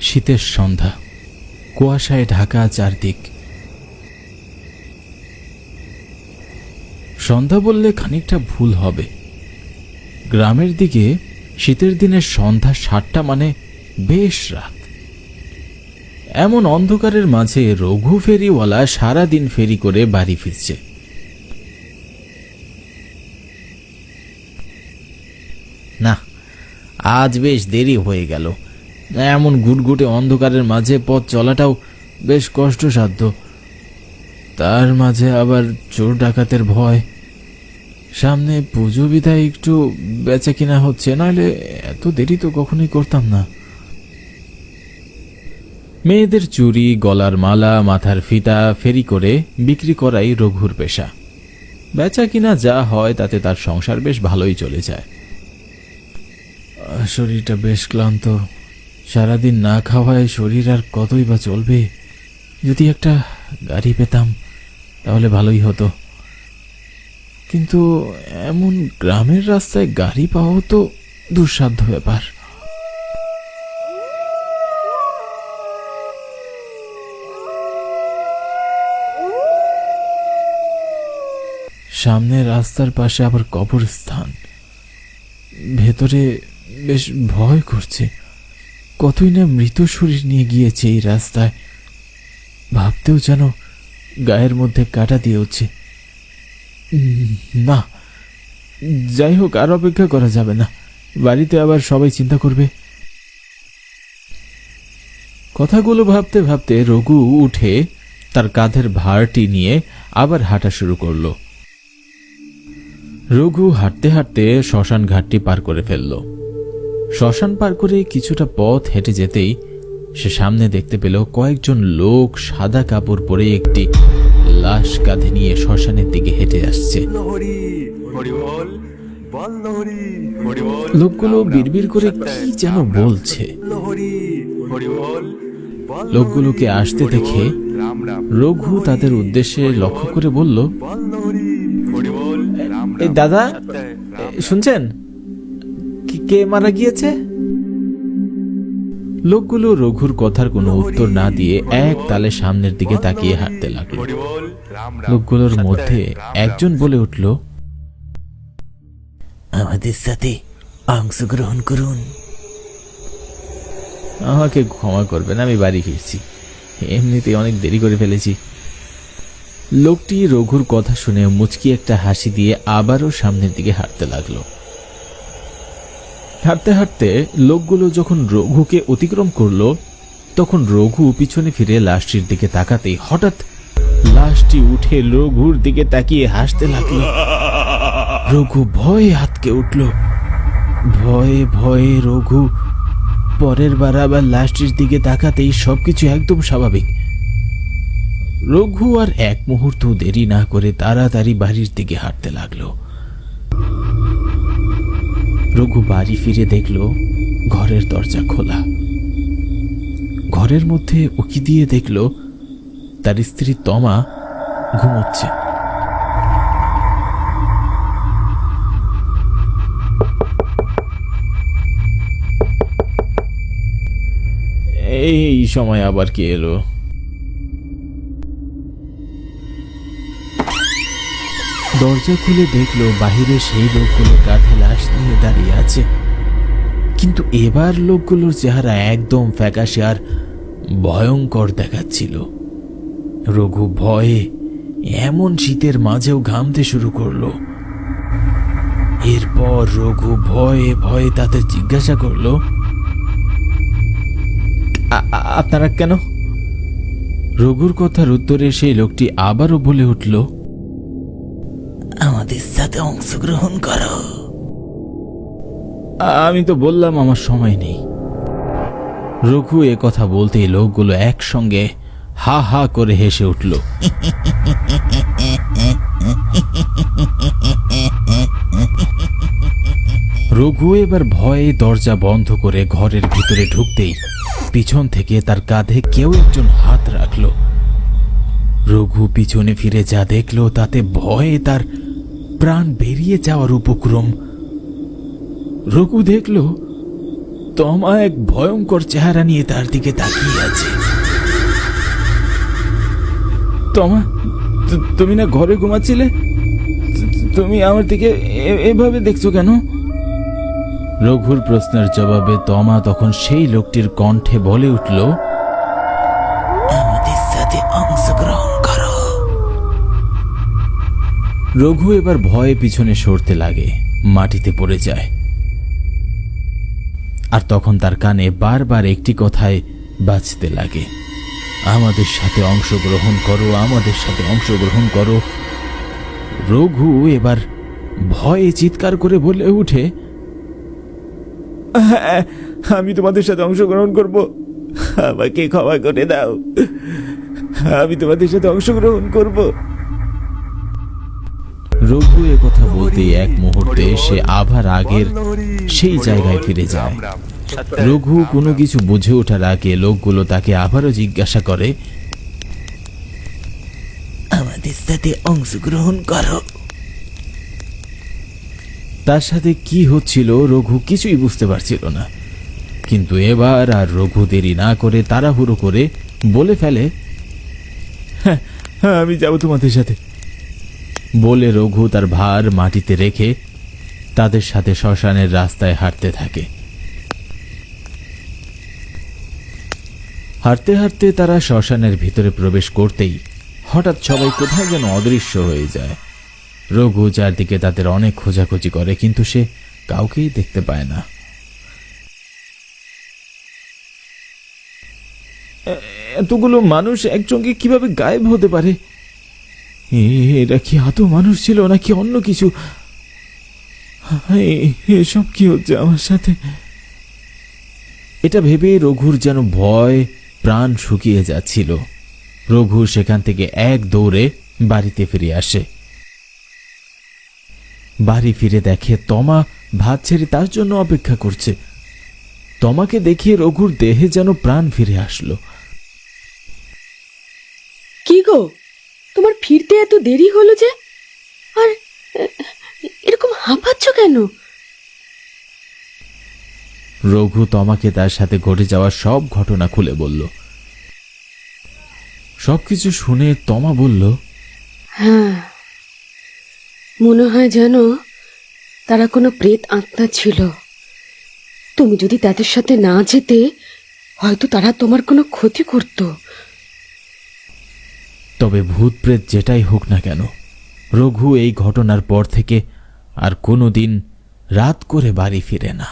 শীতের সন্ধ্যা, কুয়াশায় ঢাকা চারদিক। সন্ধ্যা বললে খানিকটা ভুল হবে। গ্রামের দিকে শীতের দিনের সন্ধ্যা 7টা মানে বেশ রাত। এমন অন্ধকারের মাঝে রঘু ফেরিওয়ালা সারাদিন ফেরি করে বাড়ি ফিরছে। না, আজ বেশ দেরি হয়ে গেল। এমন গুটগুটে অন্ধকারের মাঝে পথ চলাটাও বেশ কষ্টসাধ্য। তার মাঝে আবার চোর ডাকাতের ভয়। সামনে পুজো বিদায় একটু বেচা কিনা হচ্ছে, নইলে এত দেরি তো কখনোই করতাম না। মেয়েদের চুড়ি, গলার মালা, মাথার ফিতা ফেরি করে বিক্রি করাই রঘুর পেশা। বেচা কিনা যা হয় তাতে তার সংসার বেশ ভালোই চলে যায়। শরীরটা বেশ ক্লান্ত। সারাদিন না খাওয়ায় শরীর আর কতই বা চলবে। যদি একটা গাড়ি পেতাম তাহলে ভালোই হতো, কিন্তু এমন গ্রামের রাস্তায় গাড়ি পাওয়া তো দুঃসাধ্য ব্যাপার। সামনে রাস্তার পাশে আবার কবরস্থান। ভেতরে বেশ ভয় করছে। কতই না মৃত শরীর নিয়ে গিয়েছে এই রাস্তায়। ভাবতেও যেন গায়ের মধ্যে কাটা দিয়ে উঠছে। না, যাই হোক, আর অপেক্ষা করা যাবে না। বাড়িতে আবার সবাই চিন্তা করবে। কথাগুলো ভাবতে ভাবতে রঘু উঠে তার কাঁধের ভারটি নিয়ে আবার হাঁটা শুরু করলো। রঘু হাঁটতে হাঁটতে শ্মশান ঘাটটি পার করে ফেলল। শ্মশান পার করে কিছুটা পথ হেঁটে যেতেই সে সামনে দেখতে পেল কয়েকজন লোক সাদা কাপড় পরে একটি লাশ কাঁধে নিয়ে শ্মশানের দিকে হেঁটে আসছে। লোকগুলো বিড়বিড় করে কি যেন বলছে। লোকগুলোকে আসতে দেখে রঘু তাদের উদ্দেশ্যে লক্ষ্য করে বলল, দাদা, শুনছেন কে মারা গিয়েছে? লোকগুলো রঘুর কথার কোনো উত্তর না দিয়ে এক তালে সামনের দিকে তাকিয়ে হাঁটতে লাগলো। লোকগুলোর মধ্যে একজন বলে উঠল, আমাদের সাথে অংশগ্রহণ করুন। আমাকে ক্ষমা করবেন, আমি বাড়ি ফিরছি। এমনিতে অনেক দেরি করে ফেলেছি। লোকটি রঘুর কথা শুনে মুচকি একটা হাসি দিয়ে আবারও সামনের দিকে হাঁটতে লাগলো। হাঁটতে হাঁটতে লোকগুলো যখন রঘুকে অতিক্রম করলো, তখন রঘু পিছনে ফিরে লাশটির দিকে তাকাতেই হঠাৎ লাশটি উঠে রঘুর দিকে তাকিয়ে হাসতে লাগলো। রঘু ভয়ে আঁতকে উঠল। ভয়ে ভয়ে রঘু পরের বার আবার লাশটির দিকে তাকাতেই সবকিছু একদম স্বাভাবিক। রঘু আর এক মুহূর্ত দেরি না করে তাড়াতাড়ি বাড়ির দিকে হাঁটতে লাগলো। রঘু বাড়ি ফিরে দেখল ঘরের দরজা খোলা। ঘরের মধ্যে উকি দিয়ে দেখল তার স্ত্রী তমা ঘুমোচ্ছে। এই সময় আবার কে এলো? দরজা খুলে দেখলো বাহিরে সেই লোকগুলো কাঁধে লাশ নিয়ে দাঁড়িয়ে আছে। কিন্তু এবার লোকগুলোর চেহারা একদম ফ্যাকাশে আর ভয়ঙ্কর দেখাচ্ছিল। রঘু ভয়ে এমন শীতের মাঝেও ঘামতে শুরু করলো। এরপর রঘু ভয়ে ভয়ে তাদের জিজ্ঞাসা করলো, আপনারা কেন? রঘুর কথার উত্তরে সেই লোকটি আবারও বলে উঠল, আমাদের সাথে অংশগ্রহণ করো। আমি তো বললাম আমার সময় নেই। রঘু এ কথা বলতেই লোকগুলো একসঙ্গে হা হা করে হেসে উঠল। রঘু এবার ভয়ে দরজা বন্ধ করে ঘরের ভিতরে ঢুকতেই পিছন থেকে তার কাঁধে কেউ একজন হাত রাখল। রঘু পিছনে ফিরে যা দেখল তাতে ভয়ে তার প্রাণ বেরিয়ে যাওয়ার উপক্রম। রঘু দেখল তমা এক ভয়ঙ্কর চেহারা নিয়ে তার দিকে তাকিয়ে আছে। তমা, তুমি না ঘরে ঘুমাচ্ছিলে? তুমি আমার দিকে এভাবে দেখছো কেন? রঘুর প্রশ্নের জবাবে তমা তখন সেই লোকটির কণ্ঠে বলে উঠল, আমাদের সাথে অংশগ্রহণ করো। রঘু এবার ভয়ে পিছনে সরতে লাগে, মাটিতে পড়ে যায়। আর তখন তার কানে বারবার একটি কথাই বাজতে লাগে, আমাদের সাথে অংশগ্রহণ করো, আমাদের সাথে অংশগ্রহণ করো। রঘু এবার ভয়ে চিৎকার করে বলে উঠে, হ্যাঁ, আমি তোমাদের সাথে অংশগ্রহণ করব, আমাকে ক্ষমা করে দাও, আমি তোমাদের সাথে অংশগ্রহণ করব। রঘু এ কথা বলতে এক মুহূর্তে সে আবার আগের সেই জায়গায় ফিরে যায়। রঘু কোনো কিছু বুঝে ওঠার আগে লোকগুলো তাকে আবারও জিজ্ঞাসা করে, আমাদের সাথে অংশগ্রহণ করো। তার সাথে কি হচ্ছিল রঘু কিছুই বুঝতে পারছিল না, কিন্তু এবার আর রঘু দেরি না করে তাড়াহুড়ো করে বলে ফেলে, হ্যাঁ, আমি যাব তোমাদের সাথে। বলে রঘু তার ভার মাটিতে রেখে তাদের সাথে শ্মশানের রাস্তায় হাঁটতে থাকে। হাঁটতে হাঁটতে তারা শ্মশানের ভিতরে প্রবেশ করতেই হঠাৎ সবাই কোথায় যেন অদৃশ্য হয়ে যায়। রঘু চারদিকে তাদের অনেক খোঁজাখুঁজি করে, কিন্তু সে কাউকেই দেখতে পায় না। এতগুলো মানুষ একসঙ্গে কিভাবে গায়েব হতে পারে? এরা কি আদৌ মানুষ ছিল নাকি অন্য কিছু? এসব কি হচ্ছে আমার সাথে? এটা ভেবে রঘুর যেন ভয় প্রাণ শুকিয়ে যাচ্ছিল। রঘু সেখান থেকে এক দৌড়ে বাড়িতে ফিরে আসে। বাড়ি ফিরে দেখে তমা ভাত ছেড়ে তার জন্য অপেক্ষা করছে। তমাকে দেখিয়ে রঘুর দেহে যেন প্রাণ ফিরে আসলো। কি গো, তোমার ফিরতে এত দেরি হলো যে? আর এরকম হাঁপাচ্ছ কেন? রঘু তমাকে তার সাথে ঘটে যাওয়া সব ঘটনা খুলে বলল। সবকিছু শুনে তমা বলল, হ্যাঁ, মনে হয় যেন তারা কোনো প্রেত আত্মা ছিল। তুমি যদি তাদের সাথে না যেতে, হয়তো তারা তোমার কোনো ক্ষতি করত। তবে ভূত প্রেত যেটাই হোক না কেন, রঘু এই ঘটনার পর থেকে আর কোনোদিন রাত করে বাড়ি ফিরে না।